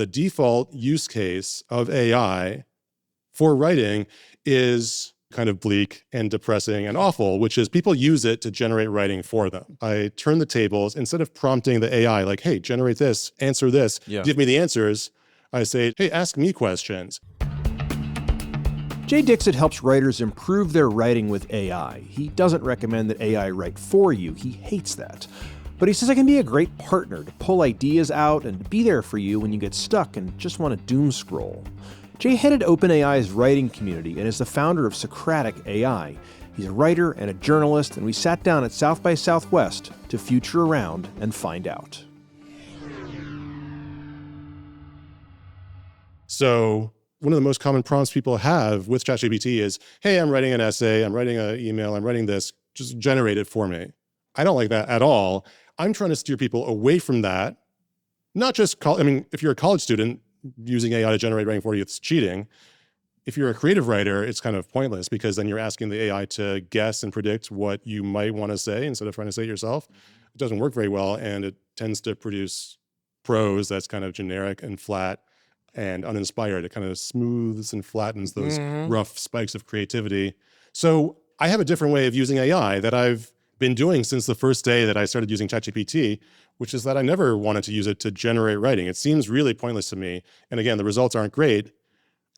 The default use case of AI for writing is kind of bleak and depressing and awful, which is people use it to generate writing for them. I turn the tables, instead of prompting the AI like, hey, generate this, answer this, give me the answers, I say, hey, ask me questions. Jay Dixit helps writers improve their writing with AI. He doesn't recommend that AI write for you. He hates that. But he says it can be a great partner to pull ideas out and be there for you when you get stuck and just want to doom scroll. Jay headed OpenAI's writing community and is the founder of Socratic AI. He's a writer and a journalist, and we sat down at South by Southwest to future around and find out. So one of the most common prompts people have with ChatGPT is, hey, I'm writing an essay, I'm writing an email, I'm writing this, just generate it for me. I don't like that at all. I'm trying to steer people away from that. Not just, if you're a college student, using AI to generate writing for you, it's cheating. If you're a creative writer, it's kind of pointless because then you're asking the AI to guess and predict what you might want to say instead of trying to say it yourself. It doesn't work very well, and it tends to produce prose that's kind of generic and flat and uninspired. It kind of smooths and flattens those rough spikes of creativity. So I have a different way of using AI that I've been doing since the first day that I started using ChatGPT, which is that I never wanted to use it to generate writing. It seems really pointless to me. And again, the results aren't great.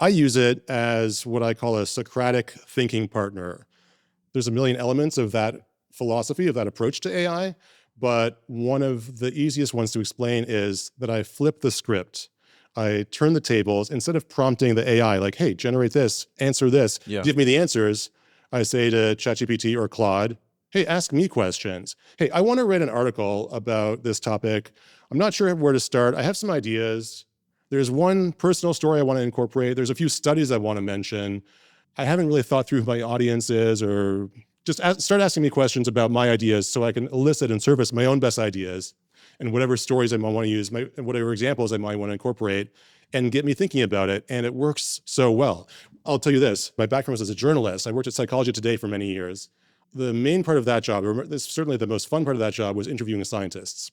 I use it as what I call a Socratic thinking partner. There's a million elements of that philosophy, of that approach to AI, but one of the easiest ones to explain is that I flip the script. I turn the tables. Instead of prompting the AI like, hey, generate this, answer this, give me the answers, I say to ChatGPT or Claude, hey, ask me questions. Hey, I want to write an article about this topic. I'm not sure where to start. I have some ideas. There's one personal story I want to incorporate. There's a few studies I want to mention. I haven't really thought through who my audience is, or just start asking me questions about my ideas so I can elicit and surface my own best ideas and whatever stories I might want to use, whatever examples I might want to incorporate, and get me thinking about it. And it works so well. I'll tell you this, my background was as a journalist. I worked at Psychology Today for many years. The main part of that job, certainly the most fun part of that job, was interviewing scientists.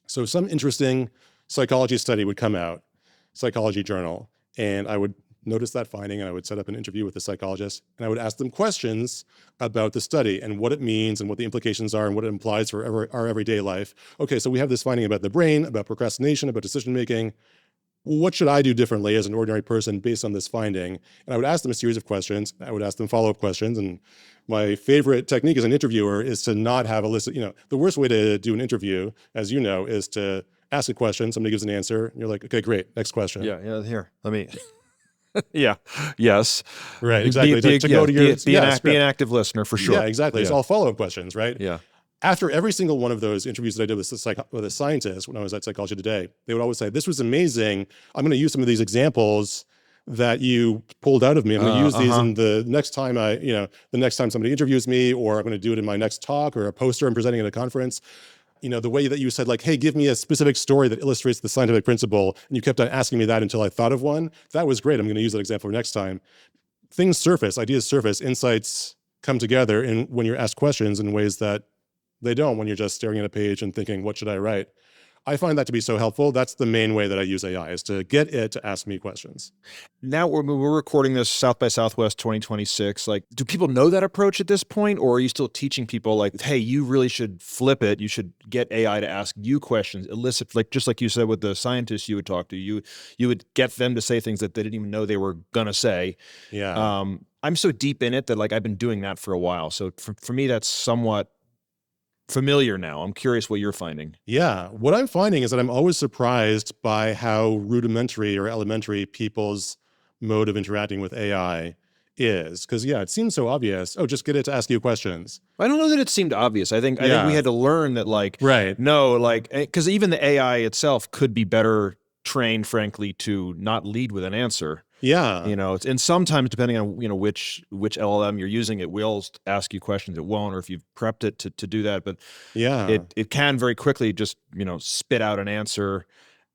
So some interesting psychology study would come out, Psychology Journal, and I would notice that finding and I would set up an interview with the psychologist and I would ask them questions about the study and what it means and what the implications are and what it implies for our everyday life. Okay, so we have this finding about the brain, about procrastination, about decision-making. What should I do differently as an ordinary person based on this finding? And I would ask them a series of questions. I would ask them follow-up questions. And my favorite technique as an interviewer is to not have the worst way to do an interview, as you know, is to ask a question, somebody gives an answer, and you're like, okay, great, next question. Yeah, here, let me... yes. Right, exactly. Be an active listener for sure. Yeah, exactly. It's all follow-up questions, right? Yeah. After every single one of those interviews that I did with a scientist when I was at Psychology Today, they would always say, this was amazing. I'm going to use some of these examples that you pulled out of me. I'm going to use these in the next time the next time somebody interviews me, or I'm going to do it in my next talk or a poster I'm presenting at a conference. The way that you said, like, hey, give me a specific story that illustrates the scientific principle, and you kept on asking me that until I thought of one, that was great. I'm going to use that example for next time. Things surface, ideas surface, insights come together when you're asked questions in ways that they don't when you're just staring at a page and thinking, what should I write? I find that to be so helpful. That's the main way that I use AI, is to get it to ask me questions. Now we're recording this South by Southwest 2026. Like, do people know that approach at this point? Or are you still teaching people like, hey, you really should flip it. You should get AI to ask you questions, elicit, just like you said with the scientists you would talk to, you would get them to say things that they didn't even know they were going to say. Yeah. I'm so deep in it that like I've been doing that for a while. So for me, that's somewhat familiar now. I'm curious what you're finding. Yeah. What I'm finding is that I'm always surprised by how rudimentary or elementary people's mode of interacting with AI is. Because, it seems so obvious. Oh, just get it to ask you questions. I don't know that it seemed obvious. I think we had to learn that, because even the AI itself could be better trained, frankly, to not lead with an answer. Yeah. And sometimes depending on, which LLM you're using, it will ask you questions. It won't, or if you've prepped it to do that. But it can very quickly just, spit out an answer.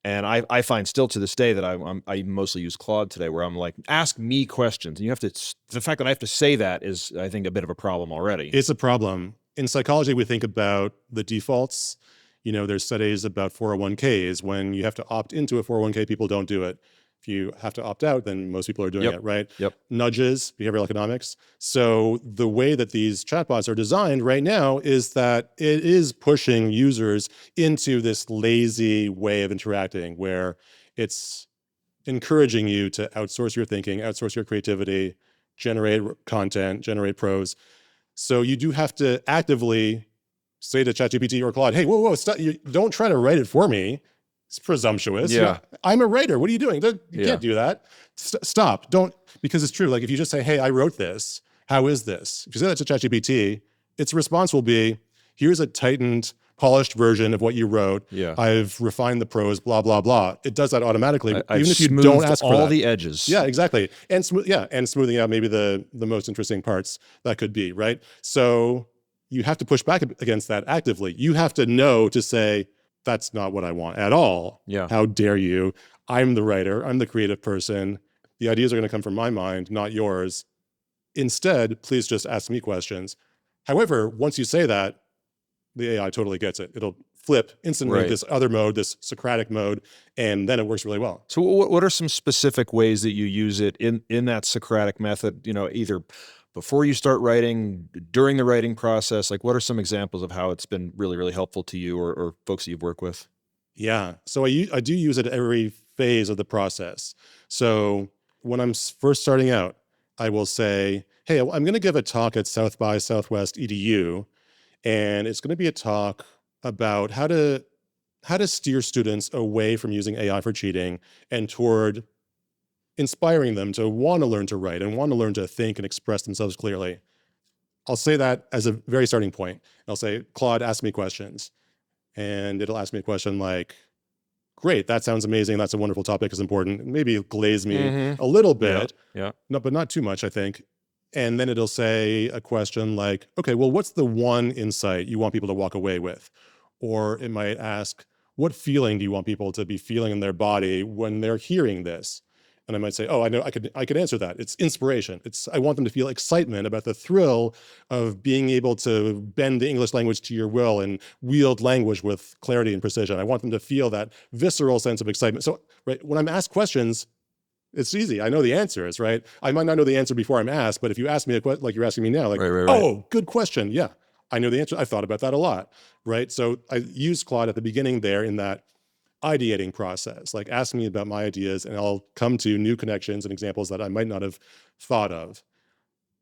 And I find still to this day that I mostly use Claude today, where I'm like, ask me questions. And the fact that I have to say that is, I think, a bit of a problem already. It's a problem. In psychology, we think about the defaults. There's studies about 401ks. When you have to opt into a 401k, people don't do it. If you have to opt out, then most people are doing it, right? Yep. Nudges, behavioral economics. So the way that these chatbots are designed right now is that it is pushing users into this lazy way of interacting where it's encouraging you to outsource your thinking, outsource your creativity, generate content, generate prose. So you do have to actively say to ChatGPT or Claude, hey, whoa, stop. Don't try to write it for me. It's presumptuous. Yeah. I'm a writer. What are you doing? You can't do that. Stop. Don't, because it's true. Like if you just say, hey, I wrote this. How is this? If you say that to ChatGPT, its response will be, here's a tightened, polished version of what you wrote. Yeah. I've refined the prose, blah, blah, blah. It does that automatically, I've even if you don't ask for all that. the edges. Yeah, exactly. And smoothing out maybe the most interesting parts that could be, right? So you have to push back against that actively. You have to know to say, that's not what I want at all. Yeah. How dare you? I'm the writer. I'm the creative person. The ideas are going to come from my mind, not yours. Instead, please just ask me questions. However, once you say that, the AI totally gets it. It'll flip instantly Right. this other mode, this Socratic mode, and then it works really well. So what are some specific ways that you use it in that Socratic method, either before you start writing, during the writing process? Like what are some examples of how it's been really, really helpful to you or folks that you've worked with? Yeah. So I do use it at every phase of the process. So when I'm first starting out, I will say, hey, I'm going to give a talk at South by Southwest EDU, and it's going to be a talk about how to steer students away from using AI for cheating and toward inspiring them to want to learn to write and want to learn to think and express themselves clearly. I'll say that as a very starting point. I'll say, Claude, ask me questions. And it'll ask me a question like, great, that sounds amazing. That's a wonderful topic. It's important. Maybe glaze me a little bit, no, but not too much, I think. And then it'll say a question like, okay, well, what's the one insight you want people to walk away with? Or it might ask, what feeling do you want people to be feeling in their body when they're hearing this? And I might say, oh, I know, I could answer that. It's inspiration. I want them to feel excitement about the thrill of being able to bend the English language to your will and wield language with clarity and precision. I want them to feel that visceral sense of excitement. So, right, when I'm asked questions, it's easy. I know the answers, right? I might not know the answer before I'm asked, but if you ask me a question like you're asking me now, like, right. oh, good question. Yeah, I know the answer. I thought about that a lot, right? So I use Claude at the beginning there in that ideating process, like ask me about my ideas and I'll come to new connections and examples that I might not have thought of.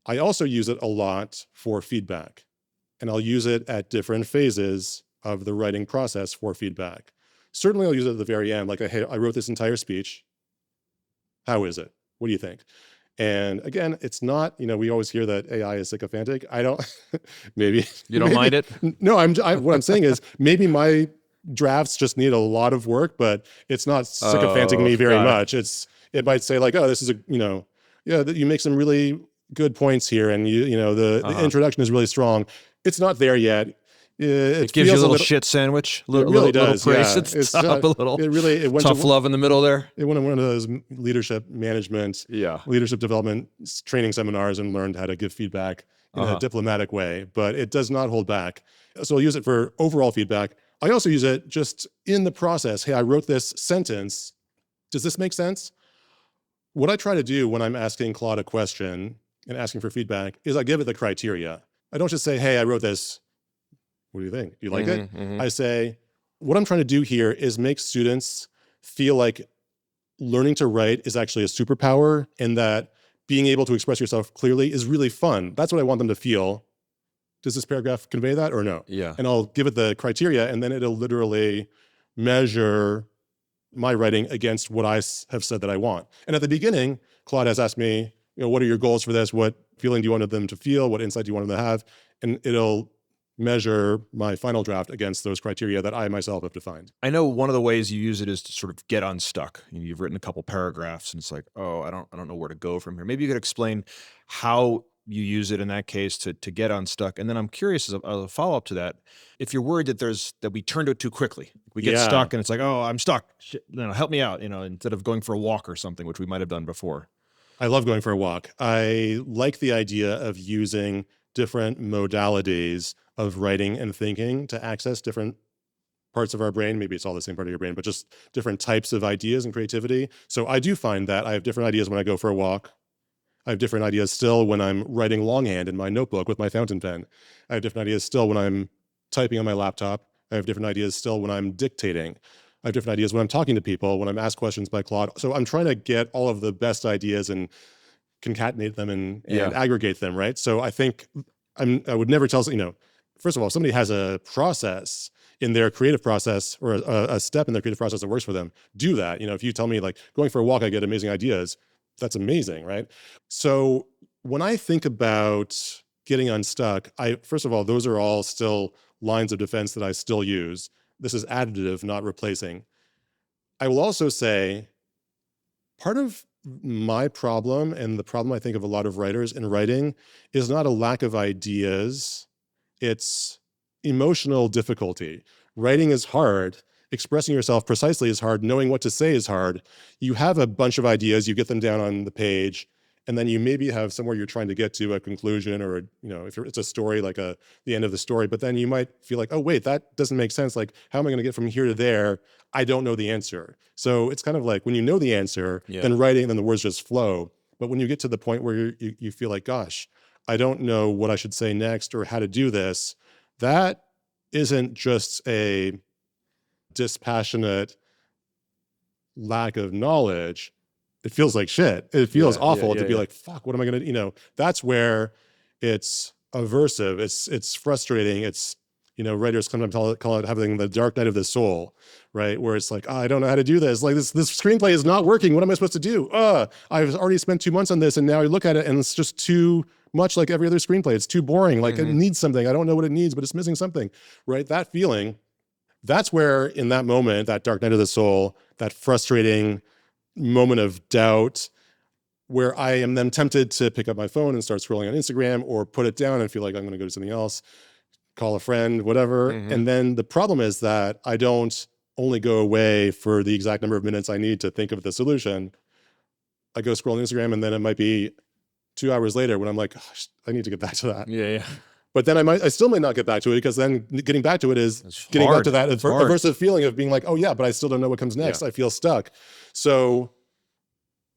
I also use it a lot for feedback, and I'll use it at different phases of the writing process for feedback. Certainly I'll use it at the very end, like, hey, I wrote this entire speech. How is it? What do you think? And again, it's not, we always hear that AI is sycophantic. I don't, maybe. You don't mind it? No, what I'm saying is maybe my drafts just need a lot of work, but it's not sycophanting me very much. It might say like, oh, this is you make some really good points here, and the introduction is really strong. It's not there yet. It gives you a little shit sandwich. It really does. Praise Yeah. it's top, a little it went tough love in the middle there. It went to one of those leadership management, leadership development training seminars and learned how to give feedback in a diplomatic way, but it does not hold back. So I'll use it for overall feedback. I also use it just in the process. Hey, I wrote this sentence. Does this make sense? What I try to do when I'm asking Claude a question and asking for feedback is I give it the criteria. I don't just say, hey, I wrote this. What do you think? Do you like it? I say, what I'm trying to do here is make students feel like learning to write is actually a superpower, and that being able to express yourself clearly is really fun. That's what I want them to feel. Does this paragraph convey that or no? Yeah. And I'll give it the criteria, and then it'll literally measure my writing against what I have said that I want. And at the beginning, Claude has asked me, what are your goals for this? What feeling do you want them to feel? What insight do you want them to have? And it'll measure my final draft against those criteria that I myself have defined. I know one of the ways you use it is to sort of get unstuck. You've written a couple paragraphs and it's like, oh, I don't know where to go from here. Maybe you could explain how you use it in that case to get unstuck. And then I'm curious as a follow-up to that, if you're worried that we turned it too quickly, we get stuck and it's like, oh, I'm stuck. Shit, help me out, instead of going for a walk or something, which we might have done before. I love going for a walk. I like the idea of using different modalities of writing and thinking to access different parts of our brain. Maybe it's all the same part of your brain, but just different types of ideas and creativity. So I do find that I have different ideas when I go for a walk. I have different ideas still when I'm writing longhand in my notebook with my fountain pen. I have different ideas still when I'm typing on my laptop. I have different ideas still when I'm dictating. I have different ideas when I'm talking to people, when I'm asked questions by Claude. So I'm trying to get all of the best ideas and concatenate them and aggregate them, right? So I think I would never tell, first of all, if somebody has a process in their creative process or a step in their creative process that works for them, do that. If you tell me like going for a walk, I get amazing ideas, that's amazing, right? So when I think about getting unstuck, first of all, those are all still lines of defense that I still use. This is additive, not replacing. I will also say part of my problem, and the problem I think of a lot of writers in writing, is not a lack of ideas, it's emotional difficulty. Writing is hard. Expressing yourself precisely is hard. Knowing what to say is hard. You have a bunch of ideas, you get them down on the page, and then you maybe have somewhere you're trying to get to a conclusion, or if it's a story, like the end of the story, but then you might feel like, oh wait, that doesn't make sense. Like, how am I going to get from here to there? I don't know the answer. So it's kind of like when you know the answer, then writing, then the words just flow. But when you get to the point where you feel like, gosh, I don't know what I should say next or how to do this, that isn't just a dispassionate lack of knowledge. It feels like shit. It feels awful to be like, fuck, what am I going to, that's where it's aversive. It's frustrating. It's, writers sometimes call it having the dark night of the soul, right? Where it's like, I don't know how to do this. Like this screenplay is not working. What am I supposed to do? I've already spent 2 months on this, and now I look at it and it's just too much like every other screenplay. It's too boring. Like it needs something. I don't know what it needs, but it's missing something, right? That feeling, that's where in that moment, that dark night of the soul, that frustrating moment of doubt, where I am then tempted to pick up my phone and start scrolling on Instagram, or put it down and feel like I'm going to go to something else, call a friend, whatever. And then the problem is that I don't only go away for the exact number of minutes I need to think of the solution. I go scroll on Instagram, and then it might be 2 hours later when I'm like, gosh, I need to get back to that. But then I still might not get back to it, because then getting back to it is getting back to that aversive feeling of being like, oh yeah, but I still don't know what comes next. I feel stuck. So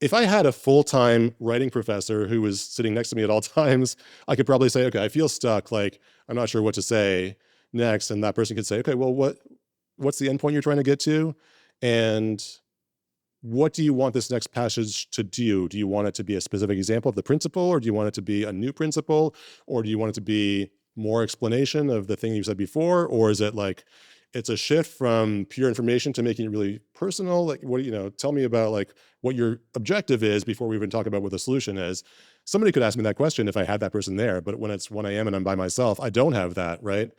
if I had a full-time writing professor who was sitting next to me at all times, I could probably say, okay, I feel stuck. Like, I'm not sure what to say next. And that person could say, okay, well, what's the endpoint you're trying to get to? And what do you want this next passage to do? Do you want it to be a specific example of the principle, or do you want it to be a new principle, or do you want it to be more explanation of the thing you said before? Or is it like, it's a shift from pure information to making it really personal? Like, tell me about like what your objective is before we even talk about what the solution is. Somebody could ask me that question if I had that person there, but when it's 1 a.m. and I'm by myself, I don't have that, right?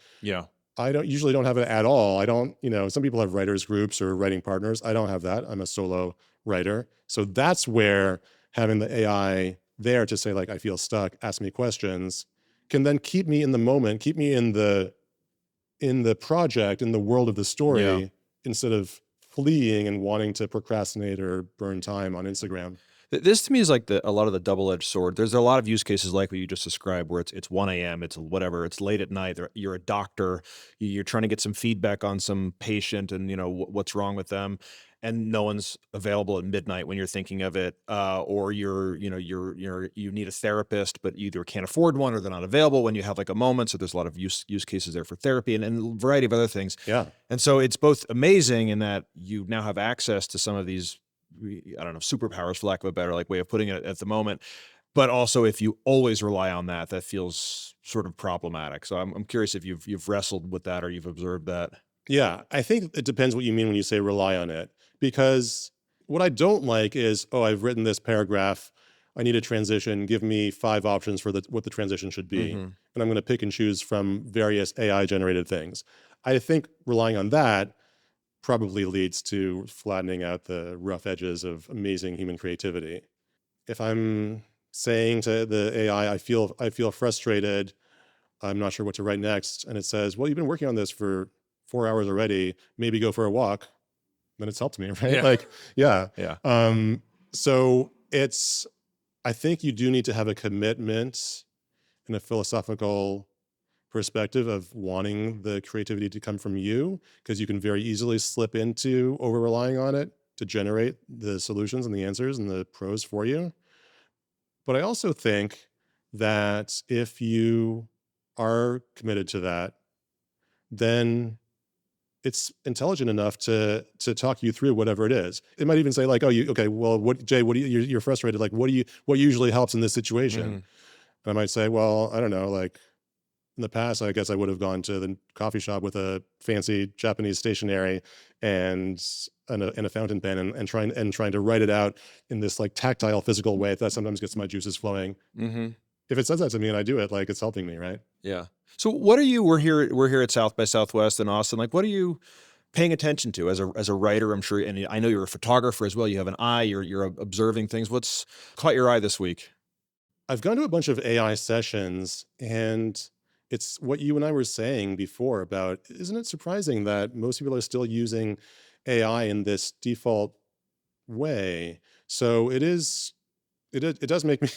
I usually don't have it at all. I don't, some people have writers groups or writing partners. I don't have that. I'm a solo writer. So that's where having the AI there to say like, I feel stuck, ask me questions, can then keep me in the moment, keep me in the project, in the world of the story, instead of fleeing and wanting to procrastinate or burn time on Instagram. This to me is like a lot of the double-edged sword. There's a lot of use cases like what you just described, where it's 1 a.m., it's whatever, it's late at night, you're a doctor, you're trying to get some feedback on some patient and what's wrong with them, and no one's available at midnight when you're thinking of it, or you need a therapist, but you either can't afford one or they're not available when you have like a moment. So there's a lot of use cases there for therapy and a variety of other things. And so it's both amazing in that you now have access to some of these, I don't know, superpowers, for lack of a better way of putting it at the moment. But also, if you always rely on that feels sort of problematic. So I'm curious if you've wrestled with that or you've observed that. Yeah, I think it depends what you mean when you say rely on it. Because what I don't like is, I've written this paragraph, I need a transition, give me 5 options for what the transition should be. And I'm going to pick and choose from various AI-generated things. I think relying on that probably leads to flattening out the rough edges of amazing human creativity. If I'm saying to the AI, I feel frustrated, I'm not sure what to write next, and it says, well, you've been working on this for 4 hours already, maybe go for a walk, then it's helped me, right? So I think you do need to have a commitment and a philosophical perspective of wanting the creativity to come from you, because you can very easily slip into over relying on it to generate the solutions and the answers and the pros for you. But I also think that if you are committed to that, then it's intelligent enough to talk you through whatever it is. It might even say like, "Oh, okay? Well, Jay? What do you're frustrated? Like, what usually helps in this situation?" Mhm. And I might say, "Well, I don't know. Like in the past, I guess I would have gone to the coffee shop with a fancy Japanese stationery and a fountain pen and trying to write it out in this like tactile, physical way that sometimes gets my juices flowing." Mm-hmm. If it says that to me and I do it, like it's helping me, right? Yeah. So what are you, we're here at South by Southwest in Austin. Like, what are you paying attention to as a writer? I'm sure, and I know you're a photographer as well. You have an eye, you're observing things. What's caught your eye this week? I've gone to a bunch of AI sessions, and it's what you and I were saying before about, isn't it surprising that most people are still using AI in this default way? So it does make me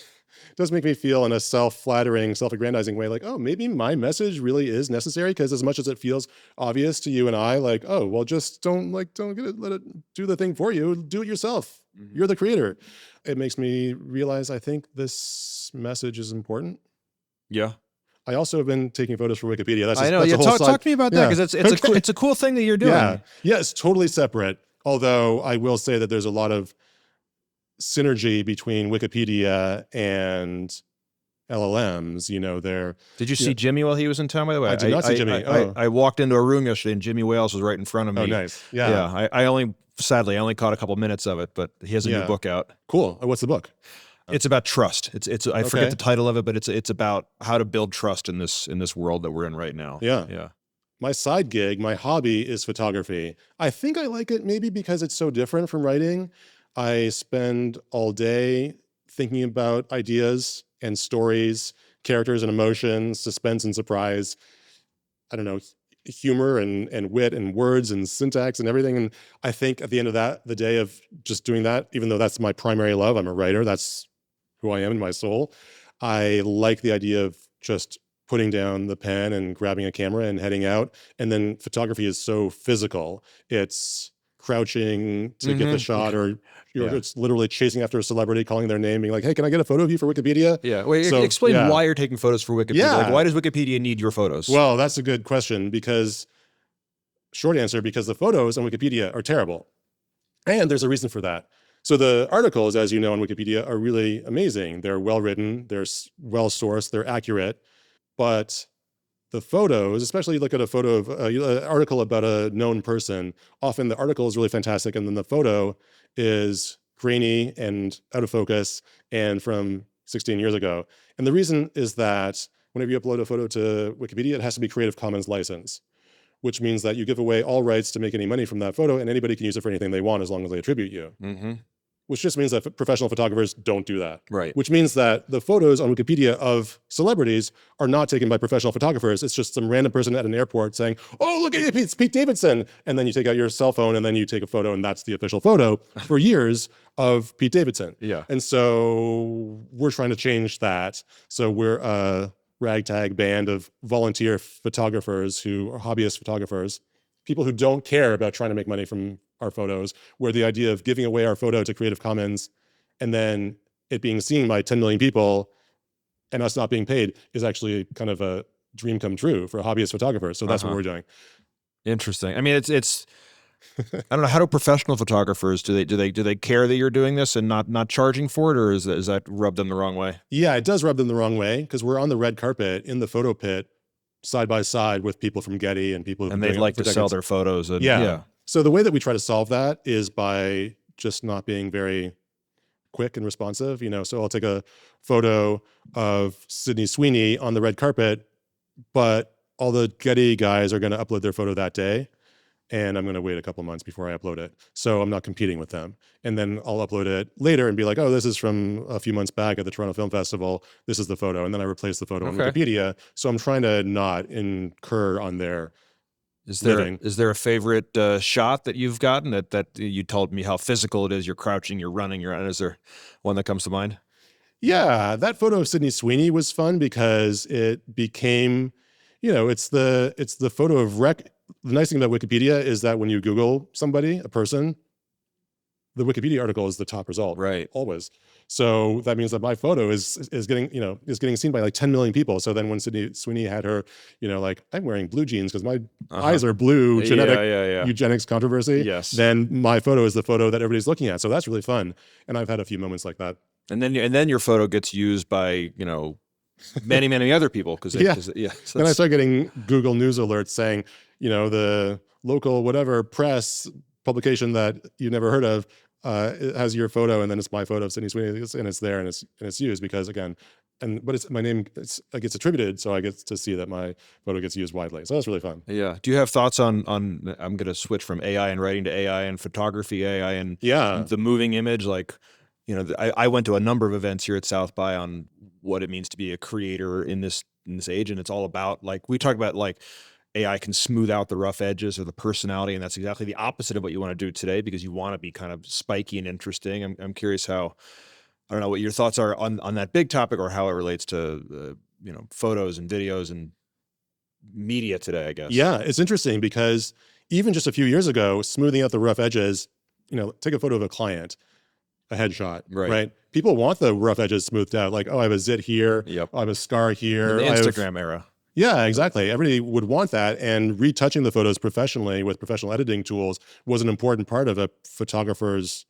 it does make me feel in a self-flattering, self-aggrandizing way like, oh, maybe my message really is necessary, because as much as it feels obvious to you and I, like, oh, well, just don't get it, let it do the thing for you, do it yourself. Mhm. You're the creator. It makes me realize I think this message is important. Yeah. I also have been taking photos for Wikipedia. I know. That's Yeah. a whole Talk, side. talk to me about that, Yeah. because it's a cool thing that you're doing. Yeah, it's totally separate. Although I will say that there's a lot of synergy between Wikipedia and LLMs. Did you see Jimmy while he was in town, by the way? I did not see Jimmy. I walked into a room yesterday and Jimmy Wales was right in front of me. Oh, nice. Yeah. Yeah. Sadly, I only caught a couple minutes of it, but he has a new book out. Cool. What's the book? It's about trust. I forget Okay. the title of it, but it's about how to build trust in this world that we're in right now. Yeah. Yeah. My side gig, my hobby is photography. I think I like it maybe because it's so different from writing. I spend all day thinking about ideas and stories, characters and emotions, suspense and surprise. I don't know, humor and wit and words and syntax and everything. And I think at the end of the day of just doing that, even though that's my primary love, I'm a writer, that's who I am in my soul. I like the idea of just putting down the pen and grabbing a camera and heading out. And then photography is so physical. It's crouching to get the shot, or it's literally chasing after a celebrity, calling their name, being like, "Hey, can I get a photo of you for Wikipedia?" Yeah. Wait, So, explain yeah. why you're taking photos for Wikipedia. Yeah. Like, why does Wikipedia need your photos? Well, that's a good question, because short answer, because the photos on Wikipedia are terrible. And there's a reason for that. So the articles, as you know, on Wikipedia are really amazing. They're well written, they're well sourced, they're accurate. But the photos, especially you look at a photo of an article about a known person, often the article is really fantastic, and then the photo is grainy and out of focus and from 16 years ago. And the reason is that whenever you upload a photo to Wikipedia, it has to be Creative Commons license, which means that you give away all rights to make any money from that photo, and anybody can use it for anything they want as long as they attribute you. Mm-hmm. Which just means that professional photographers don't do that. Right. Which means that the photos on Wikipedia of celebrities are not taken by professional photographers. It's just some random person at an airport saying, "Oh, look at it, it's Pete Davidson." And then you take out your cell phone and then you take a photo, and that's the official photo for years of Pete Davidson. Yeah. And so we're trying to change that. So we're a ragtag band of volunteer photographers who are hobbyist photographers, people who don't care about trying to make money from our photos, where the idea of giving away our photo to Creative Commons and then it being seen by 10 million people and us not being paid is actually kind of a dream come true for hobbyist photographers. So that's what we're doing. Interesting. I mean, it's I don't know, how do professional photographers, do they care that you're doing this and not charging for it, or is that rubbed them the wrong way? Yeah, it does rub them the wrong way, because we're on the red carpet in the photo pit side by side with people from Getty and people And they'd like to sell their photos. And, yeah. So the way that we try to solve that is by just not being very quick and responsive. So I'll take a photo of Sydney Sweeney on the red carpet, but all the Getty guys are going to upload their photo that day, and I'm going to wait a couple months before I upload it. So I'm not competing with them. And then I'll upload it later and be like, "Oh, this is from a few months back at the Toronto Film Festival. This is the photo." And then I replace the photo on Wikipedia. So I'm trying to not incur on their Is living. there a favorite shot that you've gotten that you told me how physical it is? You're crouching, you're running, is there one that comes to mind? Yeah, that photo of Sydney Sweeney was fun because it became it's the photo of rec. The nice thing about Wikipedia is that when you Google somebody, a person, the Wikipedia article is the top result, Right. always. So that means that my photo is getting seen by like 10 million people. So then when Sydney Sweeney had her, like I'm wearing blue jeans because my eyes are blue, eugenics controversy. Yes. Then my photo is the photo that everybody's looking at. So that's really fun. And I've had a few moments like that. And then your photo gets used by many other people because Yeah. So Then I start getting Google News alerts saying, the local whatever press publication that you never heard of it has your photo, and then it's my photo of Sydney Sweeney, and it's there, and it's used because again, but it's my name. It gets attributed, so I get to see that my photo gets used widely. So that's really fun. Yeah. Do you have thoughts on? I'm going to switch from AI and writing to AI and photography, AI and the moving image. Like, I went to a number of events here at South by on what it means to be a creator in this age, and it's all about we talk about AI can smooth out the rough edges or the personality, and that's exactly the opposite of what you want to do today because you want to be kind of spiky and interesting. I'm curious how, I don't know what your thoughts are on that big topic or how it relates to photos and videos and media today, I guess. Yeah, it's interesting because even just a few years ago, smoothing out the rough edges, take a photo of a client, a headshot, right? People want the rough edges smoothed out, like, oh, I have a zit here, Yep. I have a scar here. In the Instagram era. Yeah, exactly. Everybody would want that, and retouching the photos professionally with professional editing tools was an important part of a photographer's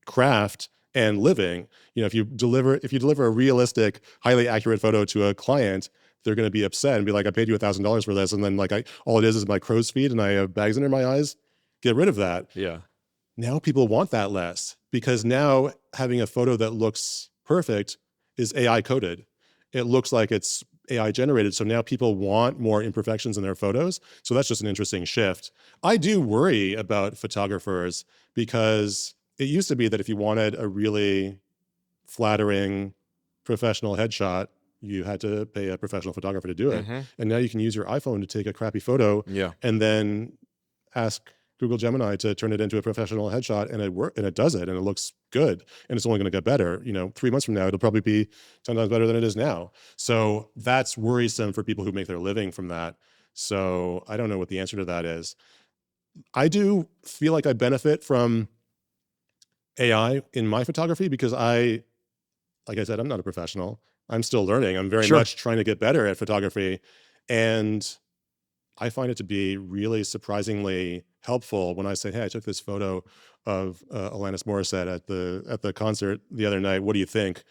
craft and living. If you deliver a realistic, highly accurate photo to a client, they're going to be upset and be like, "I paid you $1,000 for this," and then all it is my crow's feet, and I have bags under my eyes. Get rid of that. Yeah. Now people want that less because now having a photo that looks perfect is AI coded. It looks like it's AI generated. So now people want more imperfections in their photos. So that's just an interesting shift. I do worry about photographers because it used to be that if you wanted a really flattering professional headshot, you had to pay a professional photographer to do it. Mm-hmm. And now you can use your iPhone to take a crappy photo and then ask Google Gemini to turn it into a professional headshot, and it does it, and it looks good, and it's only going to get better. 3 months from now, it'll probably be 10 times better than it is now. So that's worrisome for people who make their living from that. So I don't know what the answer to that is. I do feel like I benefit from AI in my photography because like I said, I'm not a professional. I'm still learning. I'm very much trying to get better at photography, and I find it to be really surprisingly helpful when I say, "Hey, I took this photo of Alanis Morissette at the concert the other night. What do you think?"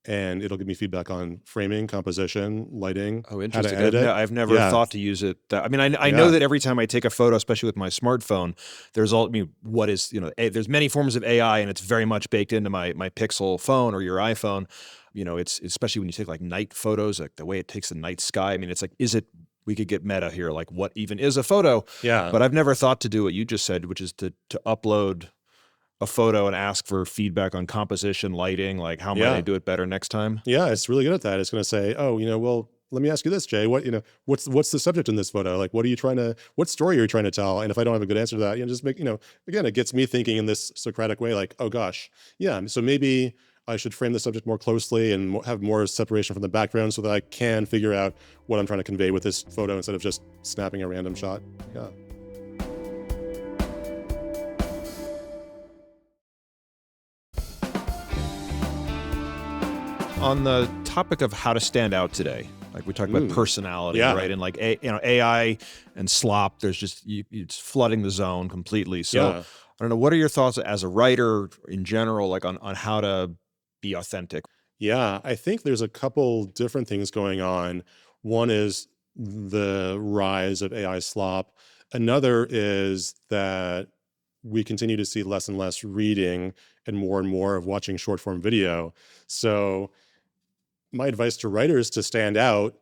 And it'll give me feedback on framing, composition, lighting. Oh, interesting. How to edit it. I've never thought to use it. I know that every time I take a photo, especially with my smartphone, there's there's many forms of AI, and it's very much baked into my Pixel phone or your iPhone. It's especially when you take night photos, like the way it takes the night sky. It's like, we could get meta here, like what even is a photo? Yeah. But I've never thought to do what you just said, which is to upload a photo and ask for feedback on composition, lighting, like how might I do it better next time? Yeah, it's really good at that. It's going to say, "Oh, well, let me ask you this, Jay. What's the subject in this photo? Like, what story are you trying to tell?" And if I don't have a good answer to that, just make, again, it gets me thinking in this Socratic way, like, oh gosh, yeah. So maybe I should frame the subject more closely and have more separation from the background so that I can figure out what I'm trying to convey with this photo instead of just snapping a random shot. Yeah. On the topic of how to stand out today, like we talked about personality, right? And AI and slop, there's just, it's flooding the zone completely. So I don't know, what are your thoughts as a writer in general, like on how to be authentic? Yeah, I think there's a couple different things going on. One is the rise of AI slop. Another is that we continue to see less and less reading and more of watching short form video. So my advice to writers to stand out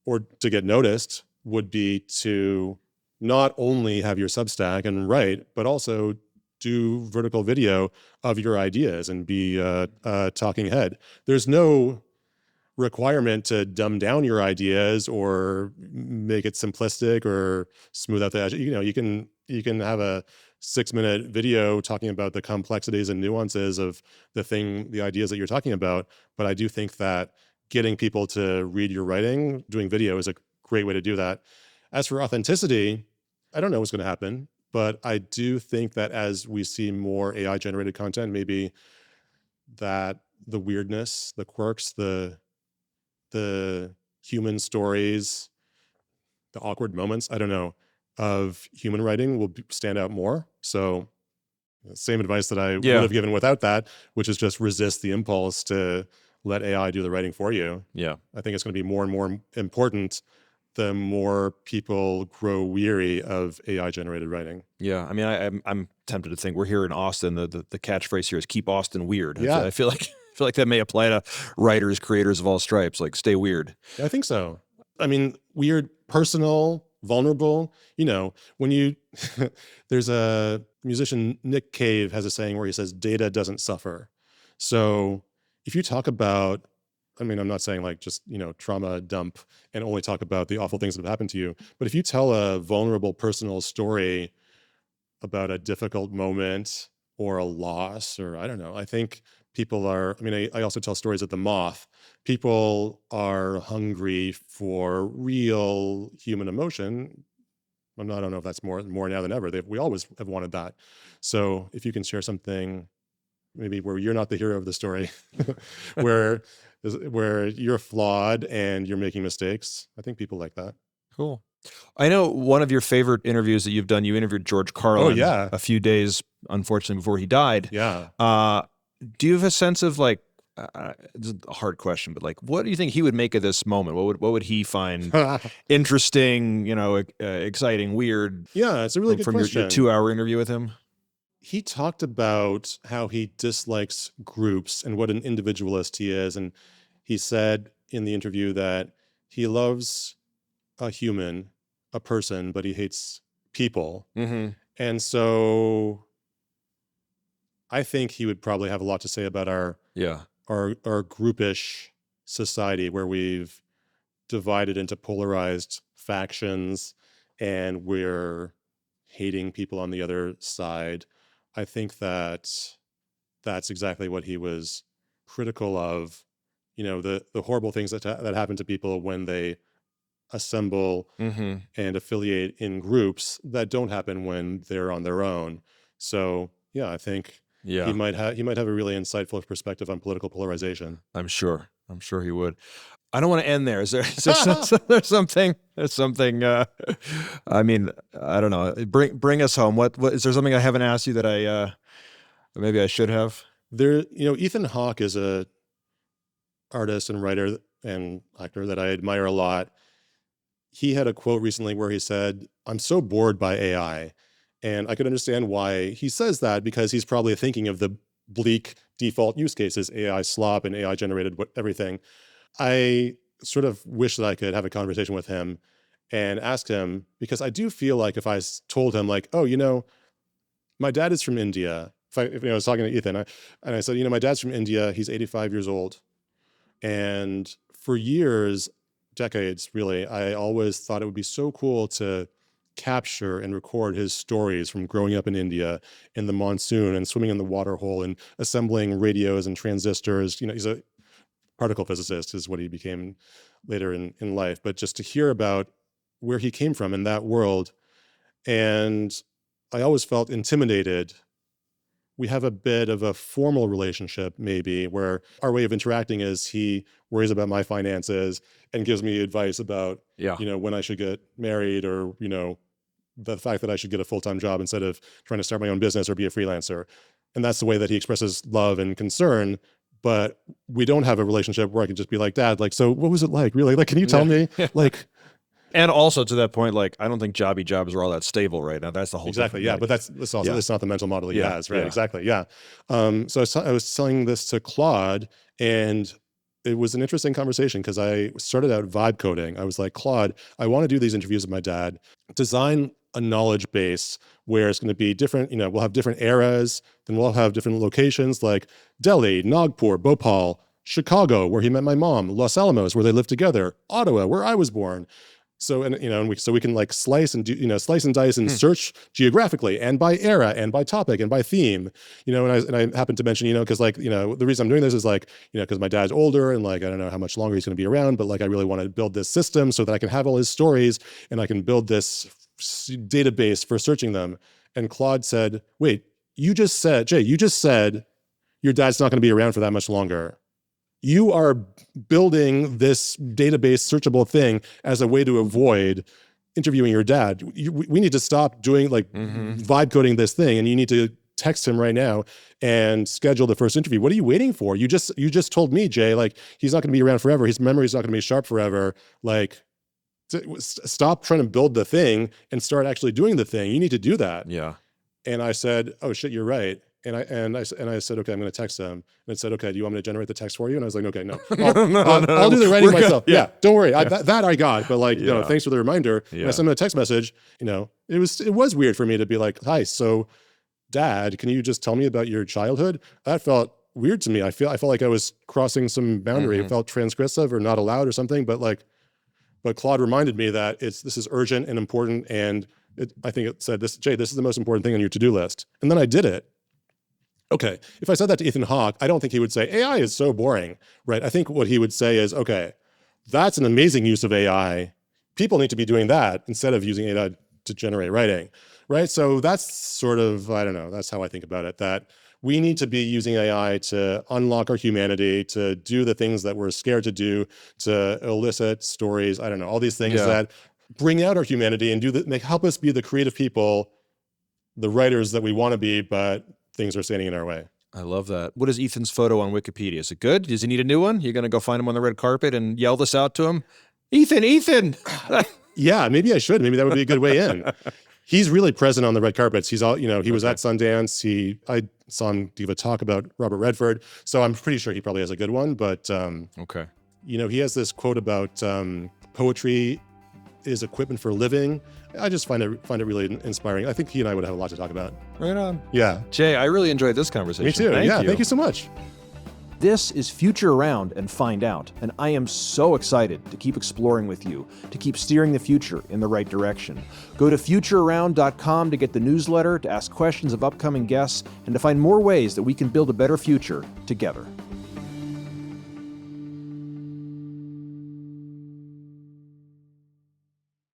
or to get noticed would be to not only have your Substack and write, but also do vertical video of your ideas and be a talking head. There's no requirement to dumb down your ideas or make it simplistic or smooth out the edge. You can have a 6-minute video talking about the complexities and nuances of the ideas that you're talking about. But I do think that getting people to read your writing, doing video is a great way to do that. As for authenticity, I don't know what's going to happen, but I do think that as we see more AI generated content, maybe that the weirdness, the quirks, the human stories, the awkward moments, I don't know, of human writing will stand out more. So same advice that I would have given without that, which is just resist the impulse to let AI do the writing for you. Yeah. I think it's going to be more and more important the more people grow weary of AI generated writing. Yeah. I mean, I'm tempted to think we're here in Austin. The catchphrase here is keep Austin weird. Yeah. I feel like that may apply to writers, creators of all stripes, like stay weird. Yeah, I think so. I mean, weird, personal, vulnerable, when you, there's a musician, Nick Cave has a saying where he says, data doesn't suffer. So if you talk about, I mean, I'm not saying like just, trauma dump and only talk about the awful things that have happened to you, but if you tell a vulnerable personal story about a difficult moment or a loss, or I don't know, I think people are, I also tell stories at the Moth. People are hungry for real human emotion. I don't know if that's more now than ever. We always have wanted that. So if you can share something maybe where you're not the hero of the story, where you're flawed and you're making mistakes, I think people like that. Cool. I know one of your favorite interviews that you've done, you interviewed George Carlin a few days, unfortunately, before he died. Yeah. Do you have a sense of like, this is a hard question, but like, what do you think he would make of this moment? What would he find interesting, exciting, weird? Yeah, it's a really good question. From your 2-hour interview with him? He talked about how he dislikes groups and what an individualist he is. And he said in the interview that he loves a human, a person, but he hates people. Mm-hmm. And so I think he would probably have a lot to say about our groupish society where we've divided into polarized factions and we're hating people on the other side. I think that's exactly what he was critical of, the horrible things that happen to people when they assemble and affiliate in groups that don't happen when they're on their own. So yeah, I think he might have a really insightful perspective on political polarization. I'm sure he would. I don't want to end there. Is there something? There's something. I mean, I don't know. Bring us home. What is there something I haven't asked you that maybe I should have? There, Ethan Hawke is a artist and writer and actor that I admire a lot. He had a quote recently where he said, "I'm so bored by AI." And I could understand why he says that, because he's probably thinking of the bleak default use cases, AI slop and AI generated everything. I sort of wish that I could have a conversation with him and ask him, because I do feel like if I told him like, oh, my dad is from India. If I was talking to Ethan and I said, my dad's from India, he's 85 years old. And for years, decades really, I always thought it would be so cool to capture and record his stories from growing up in India in the monsoon and swimming in the water hole and assembling radios and transistors. He's a particle physicist is what he became later in life, but just to hear about where he came from in that world. And I always felt intimidated. We have a bit of a formal relationship maybe where our way of interacting is he worries about my finances and gives me advice about, when I should get married or, the fact that I should get a full-time job instead of trying to start my own business or be a freelancer. And that's the way that he expresses love and concern. But we don't have a relationship where I can just be like, Dad, like, so what was it like? Really? Like, can you tell me? Like, and also to that point, like, I don't think jobby jobs are all that stable right now. That's the whole exactly. Yeah. But that's not the mental model he has. Right. Yeah. Exactly. Yeah. So I was telling this to Claude, and it was an interesting conversation because I started out vibe coding. I was like, Claude, I want to do these interviews with my dad, design a knowledge base where it's going to be different, we'll have different eras, then we'll have different locations like Delhi, Nagpur, Bhopal, Chicago, where he met my mom, Los Alamos, where they lived together, Ottawa, where I was born. So, so we can like slice and dice and search geographically and by era and by topic and by theme, and I happen to mention, because the reason I'm doing this is because my dad's older and I don't know how much longer he's going to be around, but I really want to build this system so that I can have all his stories and I can build this database for searching them. And Claude said, wait, Jay, you just said your dad's not going to be around for that much longer. You are building this database searchable thing as a way to avoid interviewing your dad. We need to stop doing vibe coding this thing, and you need to text him right now and schedule the first interview. What are you waiting for? You just told me, Jay, he's not going to be around forever. His memory's not going to be sharp forever. Stop trying to build the thing and start actually doing the thing. You need to do that. Yeah. And I said, oh shit, you're right. And I said, okay, I'm going to text him. And it said, okay, do you want me to generate the text for you? And I was like, okay, no. I'll do the writing myself. Yeah, don't worry. That I got. But thanks for the reminder. Yeah. And I sent him a text message. It was weird for me to be like, hi, so Dad, can you just tell me about your childhood? That felt weird to me. I felt like I was crossing some boundary. It felt transgressive or not allowed or something. But Claude reminded me that this is urgent and important. And I think it said, Jay, this is the most important thing on your to-do list. And then I did it. Okay, if I said that to Ethan Hawke, I don't think he would say, AI is so boring, right? I think what he would say is, okay, that's an amazing use of AI. People need to be doing that instead of using AI to generate writing, right? So that's sort of, I don't know, that's how I think about it, that we need to be using AI to unlock our humanity, to do the things that we're scared to do, to elicit stories, I don't know, all these things that bring out our humanity and help us be the creative people, the writers that we want to be, but things are standing in our way. I love that. What is Ethan's photo on Wikipedia? Is it good? Does he need a new one? You're going to go find him on the red carpet and yell this out to him? Ethan! Yeah, maybe I should. Maybe that would be a good way in. He's really present on the red carpets. He's all, he was at Sundance. I saw him give a talk about Robert Redford. So I'm pretty sure he probably has a good one. But, okay. He has this quote about poetry is equipment for living. I just find it really inspiring. I think he and I would have a lot to talk about. Right on. Yeah. Jay, I really enjoyed this conversation. Me too. Thank you so much. This is Future Around and Find Out, and I am so excited to keep exploring with you, to keep steering the future in the right direction. Go to futurearound.com to get the newsletter, to ask questions of upcoming guests, and to find more ways that we can build a better future together.